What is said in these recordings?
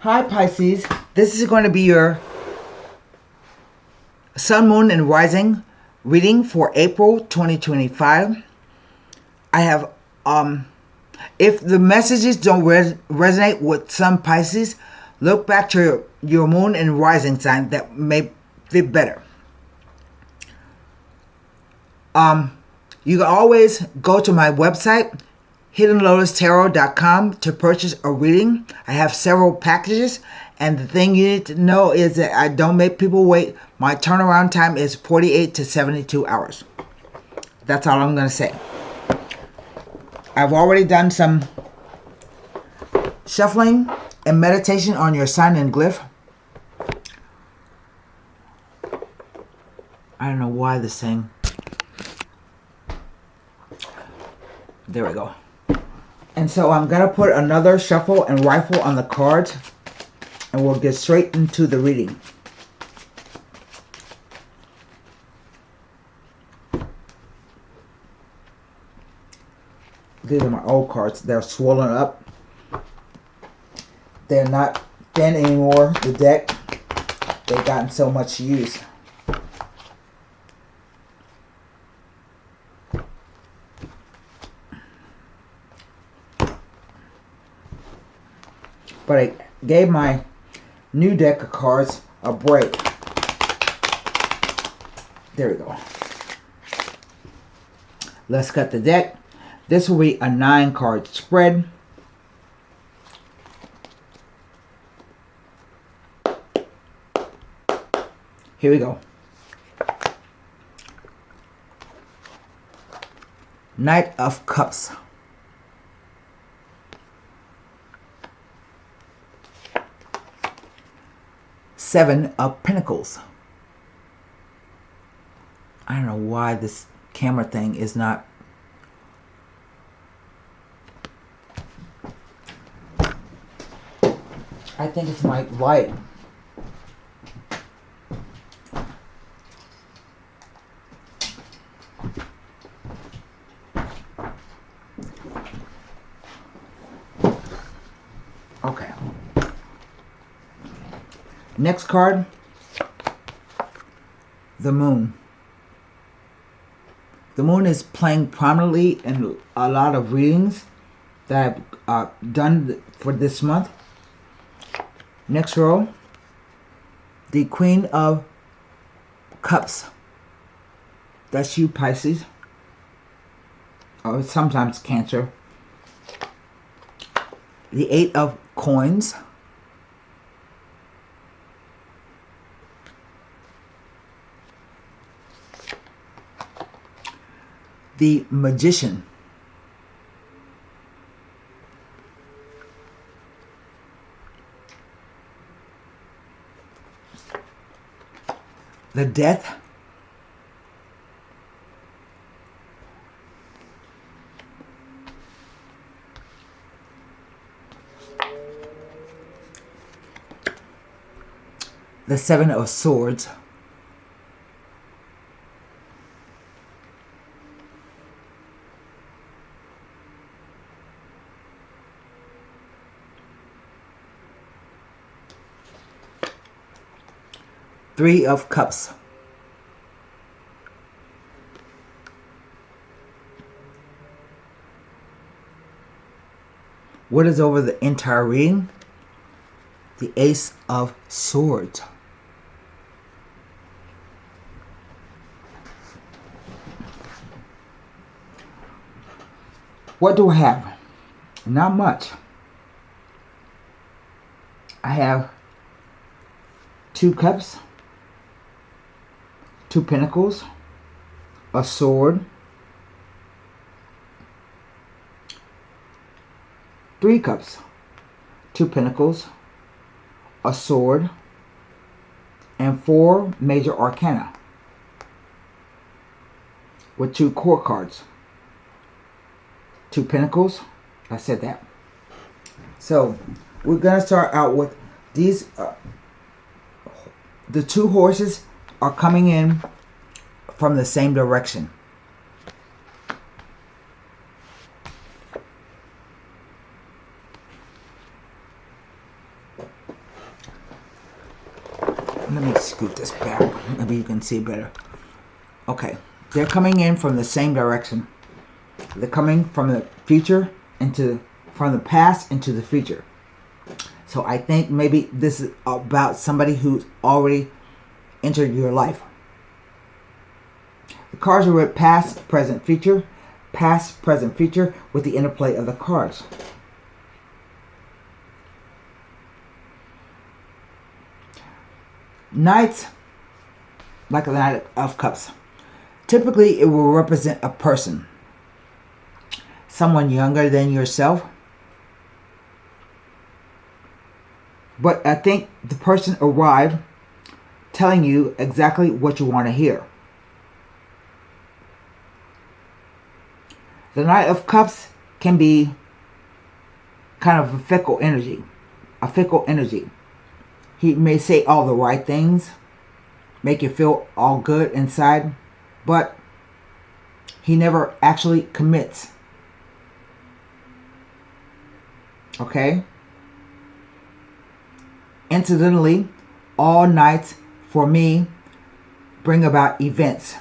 Hi Pisces, this is going to be your Sun, Moon, and Rising reading for April 2025. I have, if the messages don't resonate with some Pisces, look back to your Moon and Rising sign that may fit better. You can always go to my website, HiddenLotusTarot.com, to purchase a reading. I have several packages, and the thing you need to know is that I don't make people wait. My turnaround time is 48 to 72 hours. That's all I'm going to say. I've already done some shuffling and meditation on your sign and glyph. I don't know why this thing. There we go. And so I'm going to put another shuffle and rifle on the cards, and we'll get straight into the reading. These are my old cards. They're swollen up. They're not thin anymore, the deck. They've gotten so much use. But I gave my new deck of cards a break. There we go. Let's cut the deck. This will be a 9-card spread. Here we go. Knight of Cups. Seven of Pentacles. I don't know why this camera thing is not. I think it's my light. Okay. Next card, the Moon. The Moon is playing prominently in a lot of readings that I've done for this month. Next row, the Queen of Cups. That's you, Pisces. Or sometimes Cancer. The Eight of Coins. The Magician. The Death. The Seven of Swords. Three of Cups. What is over the entire reading? The Ace of Swords. What do I have? Not much. I have 2 cups, 2 pentacles, a sword, 3 cups, 2 pentacles, a sword, and 4 major arcana with 2 court cards. 2 pentacles. I said that. So we're going to start out with these. The 2 horses are coming in from the same direction. Let me scoot this back. Maybe you can see better. Okay. They're coming in from the same direction. They're coming from the future from the past into the future. So I think maybe this is about somebody who's already entered your life. The cards are with past, present, future. Past, present, future with the interplay of the cards. Knights, like the Knight of Cups. Typically, it will represent a person. Someone younger than yourself. But I think the person arrived telling you exactly what you want to hear. The Knight of Cups can be kind of a fickle energy. A fickle energy. He may say all the right things, make you feel all good inside, but he never actually commits. Okay? Incidentally, all nights for me bring about events.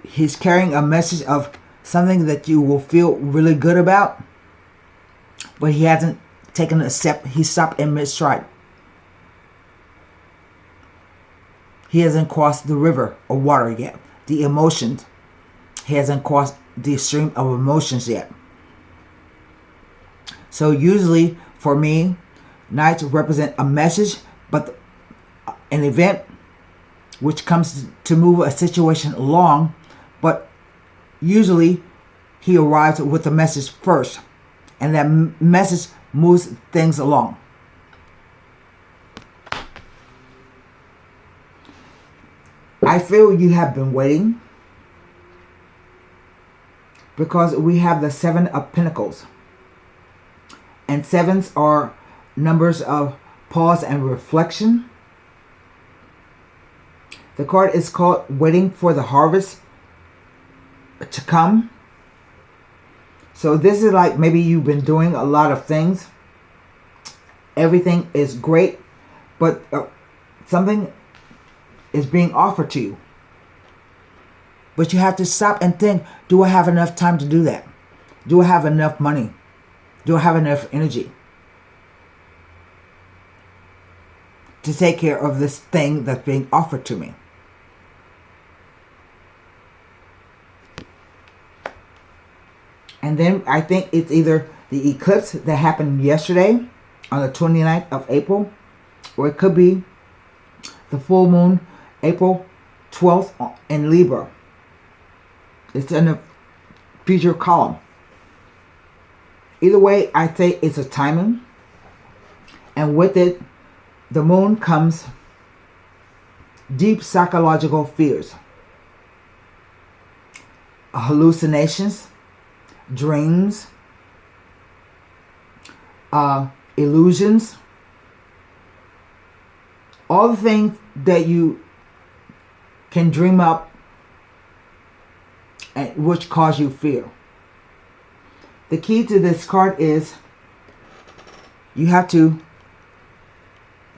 He's carrying a message of something that you will feel really good about, but he hasn't taken a step. He stopped in mid-stride. He hasn't crossed the river of water yet. The emotions. He hasn't crossed the stream of emotions yet. So usually for me, nights represent a message, but an event which comes to move a situation along, but usually he arrives with a message first, and that message moves things along. I feel you have been waiting because we have the Seven of Pentacles. And sevens are numbers of pause and reflection. The card is called Waiting for the Harvest to Come. So this is like maybe you've been doing a lot of things. Everything is great, but something is being offered to you. But you have to stop and think, do I have enough time to do that? Do I have enough money? Do I have enough energy to take care of this thing that's being offered to me? And then I think it's either the eclipse that happened yesterday on the 29th of April, or it could be the full moon April 12th in Libra. It's in the future column. Either way, I say it's a timing. And with it, the moon comes deep psychological fears, hallucinations, dreams, illusions, all the things that you can dream up and which cause you fear. The key to this card is you have to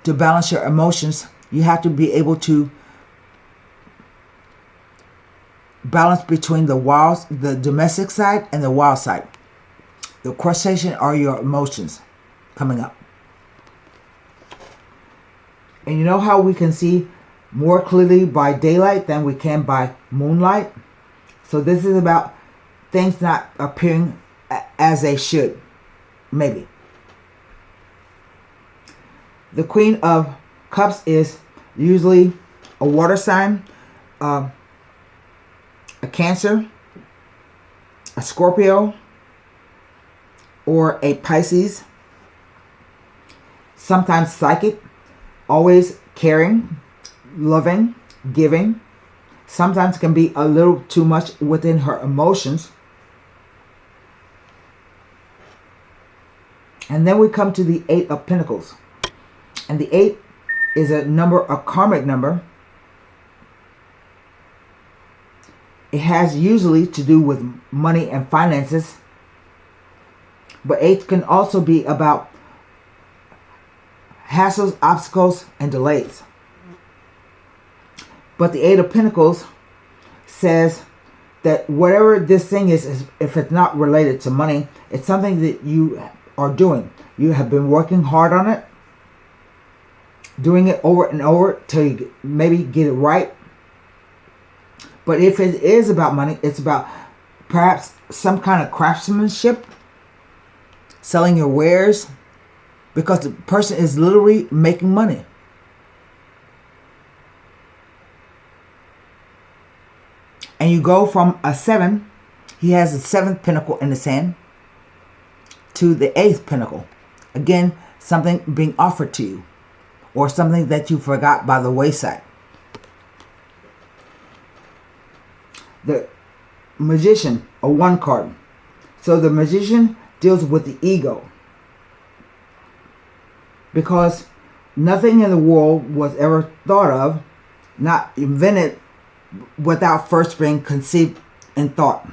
balance your emotions. You have to be able to balance between the domestic side and the wild side. The crustacean are your emotions coming up. And you know how we can see more clearly by daylight than we can by moonlight? So this is about things not appearing as they should, maybe. The Queen of Cups is usually a water sign, a Cancer, a Scorpio, or a Pisces. Sometimes psychic, always caring, loving, giving. Sometimes can be a little too much within her emotions. And then we come to the Eight of Pentacles. And the 8 is a karmic number. It has usually to do with money and finances. But 8 can also be about hassles, obstacles, and delays. But the Eight of Pentacles says that whatever this thing is, if it's not related to money, it's something that you are doing. You have been working hard on it, doing it over and over till you maybe get it right. But if it is about money, it's about perhaps some kind of craftsmanship, selling your wares, because the person is literally making money. And you go from a 7, he has the 7th pentacle in his hand, to the 8th pentacle. Again, something being offered to you, or something that you forgot by the wayside. The Magician, a 1 card. So the Magician deals with the ego, because nothing in the world was ever thought of, not invented, without first being conceived and thought.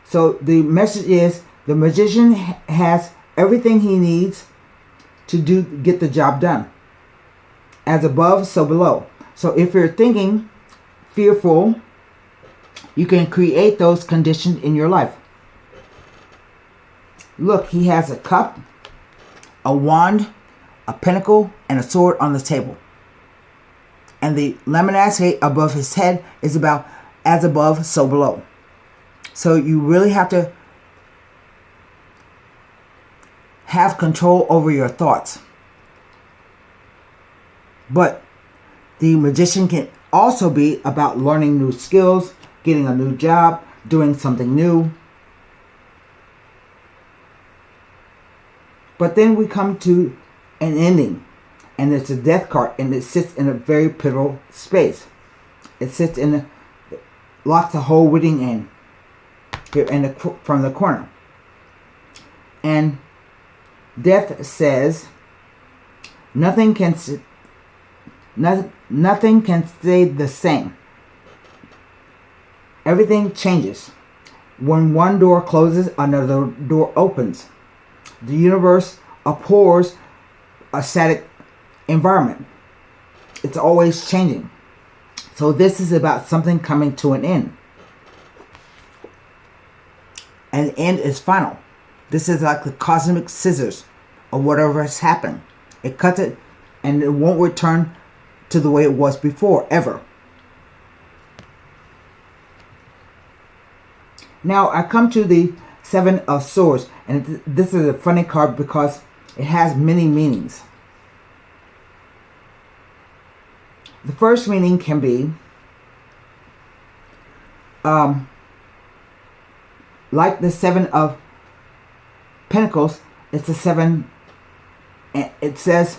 So the message is, the Magician has everything he needs to get the job done. As above, so below. So if you're thinking fearful, you can create those conditions in your life. Look, he has a cup, a wand, a pentacle, and a sword on the table. And the lemonade above his head is about as above, so below. So you really have to have control over your thoughts. But the Magician can also be about learning new skills, getting a new job, doing something new. But then we come to an ending, and it's a Death card, and it sits in a very pivotal space. It sits locks the whole wedding in here from the corner. And Death says nothing can stay the same. Everything changes. When one door closes, another door opens. The universe abhors a static environment. It's always changing. So this is about something coming to an end. And the end is final. This is like the cosmic scissors of whatever has happened. It cuts it, and it won't return to the way it was before, ever. Now I come to the 7 of Swords, and this is a funny card because it has many meanings. The first meaning can be like the 7 of Pentacles. It's a 7, and it says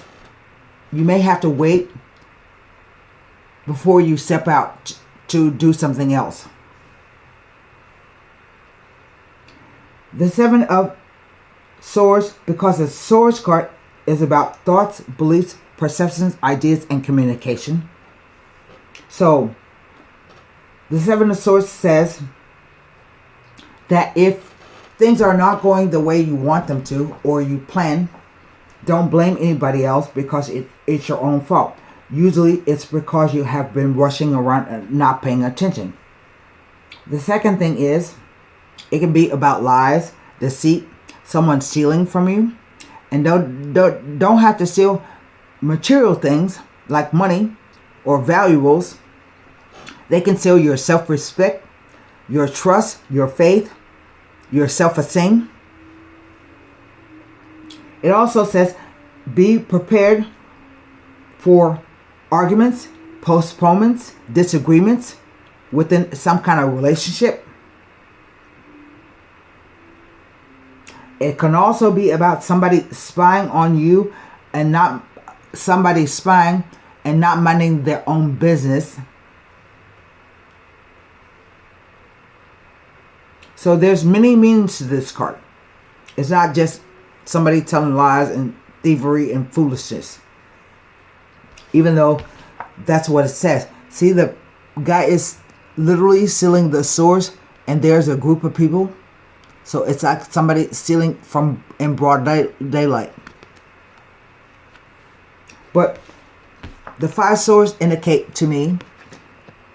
you may have to wait before you step out to do something else. The 7 of Swords, because the Swords card is about thoughts, beliefs, perceptions, ideas, and communication. So the 7 of Swords says that if things are not going the way you want them to, or you plan, don't blame anybody else, because it's your own fault. Usually it's because you have been rushing around and not paying attention. The second thing is, it can be about lies, deceit, someone stealing from you. And don't have to steal material things like money or valuables. They can steal your self-respect, your trust, your faith, your self-esteem. It also says be prepared for arguments, postponements, disagreements within some kind of relationship. It can also be about somebody spying on you, and not somebody spying and not minding their own business. So there's many meanings to this card. It's not just somebody telling lies and thievery and foolishness. Even though that's what it says. See, the guy is literally stealing the swords, and there's a group of people. So it's like somebody stealing from in broad daylight. But the 5 swords indicate to me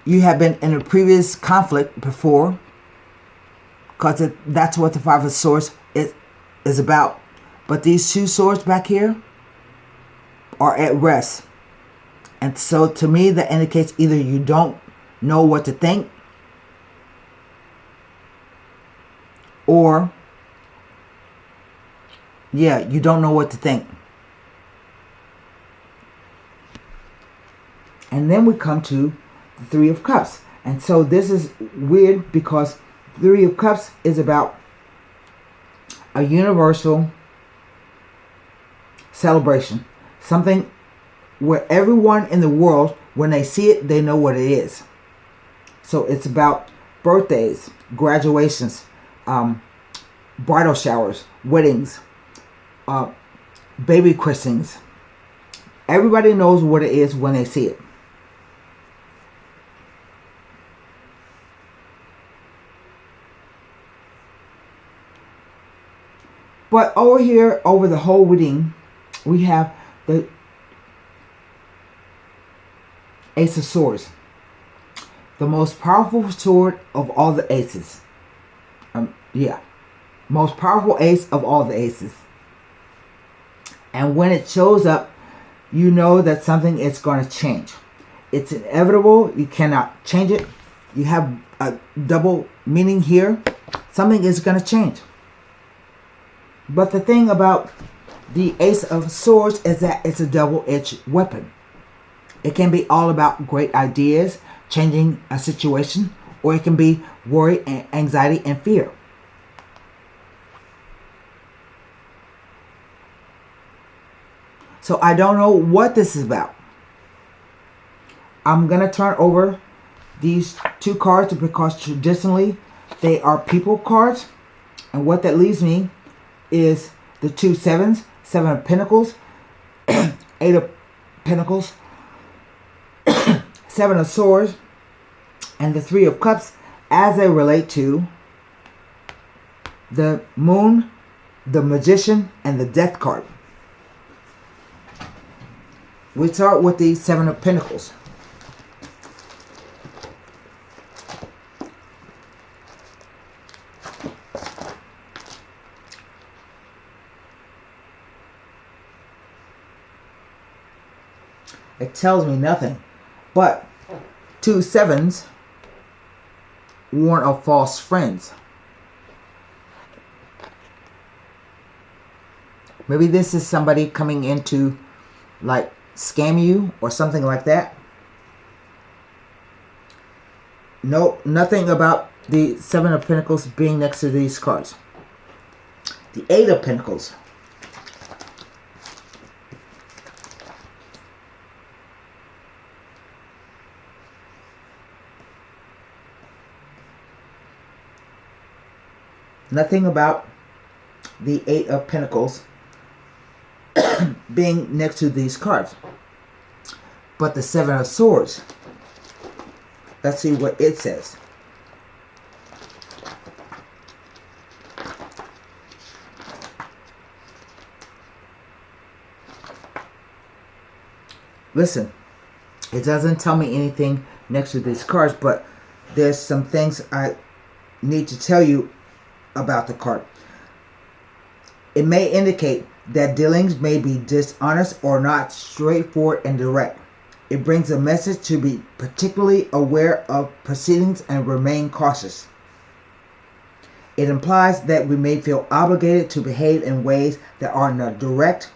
you have been in a previous conflict before, because that's what the Five of Swords is about. But these two swords back here are at rest. And so to me, that indicates either you don't know what to think, or, yeah, you don't know what to think. And then we come to the Three of Cups. And so this is weird because Three of Cups is about a universal celebration. Something where everyone in the world, when they see it, they know what it is. So it's about birthdays, graduations, bridal showers, weddings, baby christenings. Everybody knows what it is when they see it. But over here, over the whole reading, we have the Ace of Swords. The most powerful sword of all the aces. Most powerful ace of all the aces. And when it shows up, you know that something is going to change. It's inevitable. You cannot change it. You have a double meaning here. Something is going to change. But the thing about the Ace of Swords is that it's a double-edged weapon. It can be all about great ideas, changing a situation, or it can be worry, and anxiety, and fear. So I don't know what this is about. I'm going to turn over these two cards because traditionally they are people cards. And what that leaves me is the two sevens, Seven of Pentacles, Eight of Pentacles, Seven of Swords, and the Three of Cups as they relate to the Moon, the Magician, and the Death card. We start with the Seven of Pentacles. It tells me nothing, but two sevens warn of false friends. Maybe this is somebody coming in to like scam you or something like that. No, nothing about the Seven of Pentacles being next to these cards. The Eight of Pentacles. Nothing about the Eight of Pentacles being next to these cards. But the Seven of Swords. Let's see what it says. Listen, it doesn't tell me anything next to these cards, but there's some things I need to tell you about the card. It may indicate that dealings may be dishonest or not straightforward and direct. It brings a message to be particularly aware of proceedings and remain cautious. It implies that we may feel obligated to behave in ways that are not direct,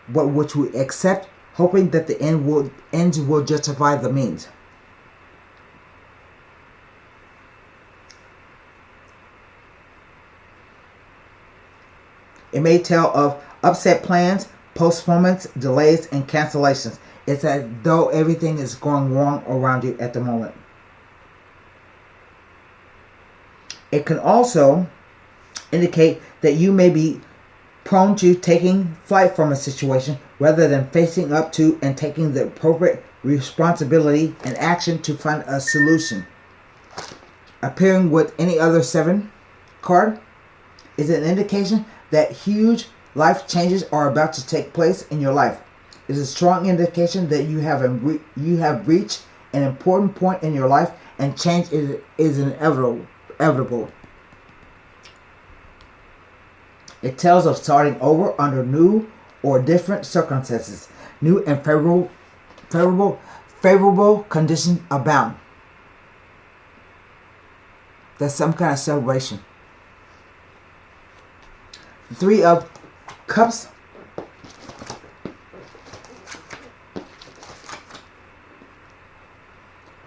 but which we accept, hoping that the ends will justify the means. It may tell of upset plans, postponements, delays, and cancellations. It's as though everything is going wrong around you at the moment. It can also indicate that you may be prone to taking flight from a situation rather than facing up to and taking the appropriate responsibility and action to find a solution. Appearing with any other seven card is an indication that huge life changes are about to take place in your life. It is a strong indication that you have reached an important point in your life and change is inevitable. It tells of starting over under new or different circumstances. New and favorable conditions abound. That's some kind of celebration. The Three of Cups.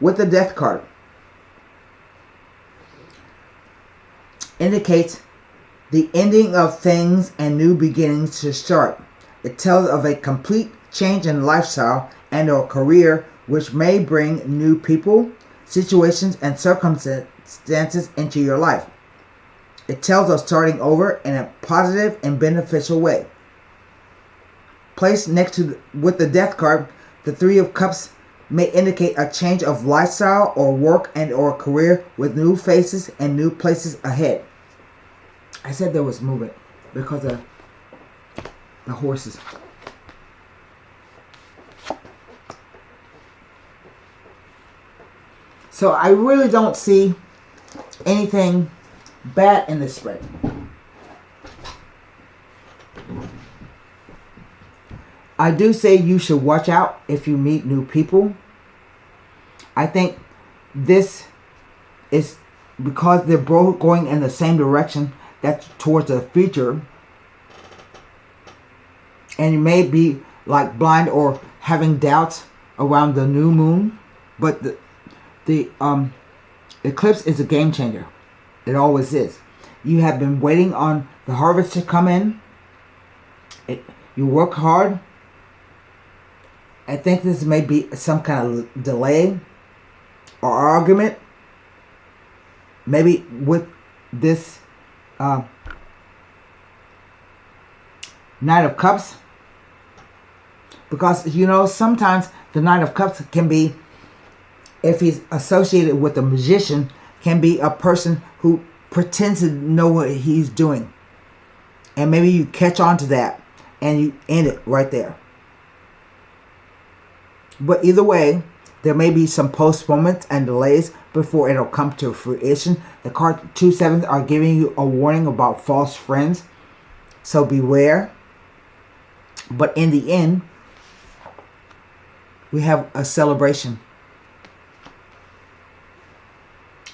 With the Death card. Indicates the ending of things and new beginnings to start. It tells of a complete change in lifestyle and or career which may bring new people, situations, and circumstances into your life. It tells of starting over in a positive and beneficial way. Placed next to with the Death card, the Three of Cups may indicate a change of lifestyle or work and or career with new faces and new places ahead. I said there was movement because of the horses. So I really don't see anything bad in this spread. I do say you should watch out if you meet new people. I think this is because they're both going in the same direction. That's towards the future. And you may be like blind or having doubts around the new moon. But the eclipse is a game changer. It always is. You have been waiting on the harvest to come in. You work hard. I think this may be some kind of delay or argument. Maybe with this Knight of Cups. Because, you know, sometimes the Knight of Cups can be, if he's associated with a magician, can be a person who pretends to know what he's doing. And maybe you catch on to that and you end it right there. But either way, there may be some postponements and delays before it'll come to fruition. The card 2 sevens are giving you a warning about false friends. So beware. But in the end, we have a celebration.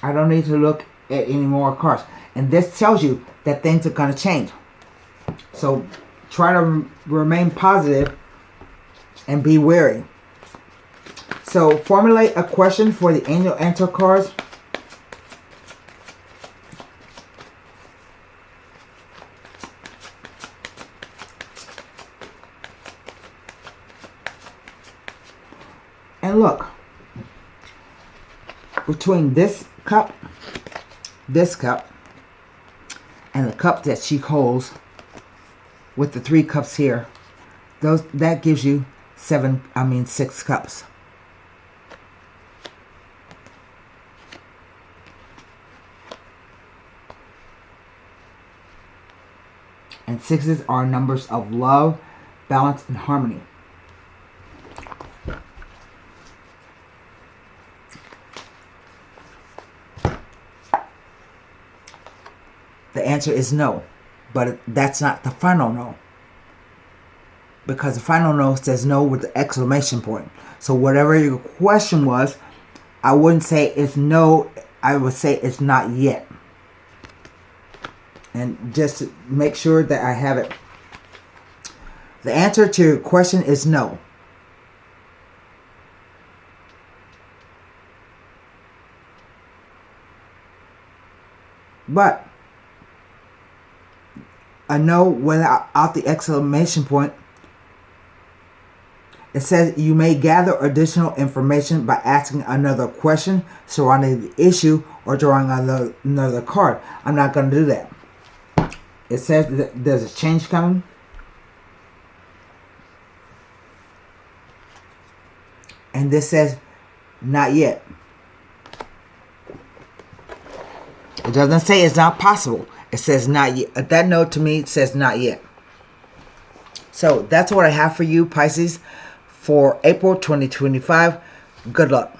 I don't need to look at any more cards. And this tells you that things are going to change. So try to remain positive and be wary. So formulate a question for the angel answer cards. And look, between this cup, and the cup that she holds with the 3 cups here, that gives you 6 cups. And 6s are numbers of love, balance, and harmony. The answer is no, but that's not the final no. Because the final no says no with the exclamation point. So whatever your question was, I wouldn't say it's no, I would say it's not yet. And just to make sure that I have it. The answer to your question is no. But a no without the exclamation point, it says you may gather additional information by asking another question surrounding the issue or drawing another card. I'm not going to do that. It says that there's a change coming. And this says not yet. It doesn't say it's not possible. It says not yet. That note to me says not yet. So that's what I have for you, Pisces, for April 2025. Good luck.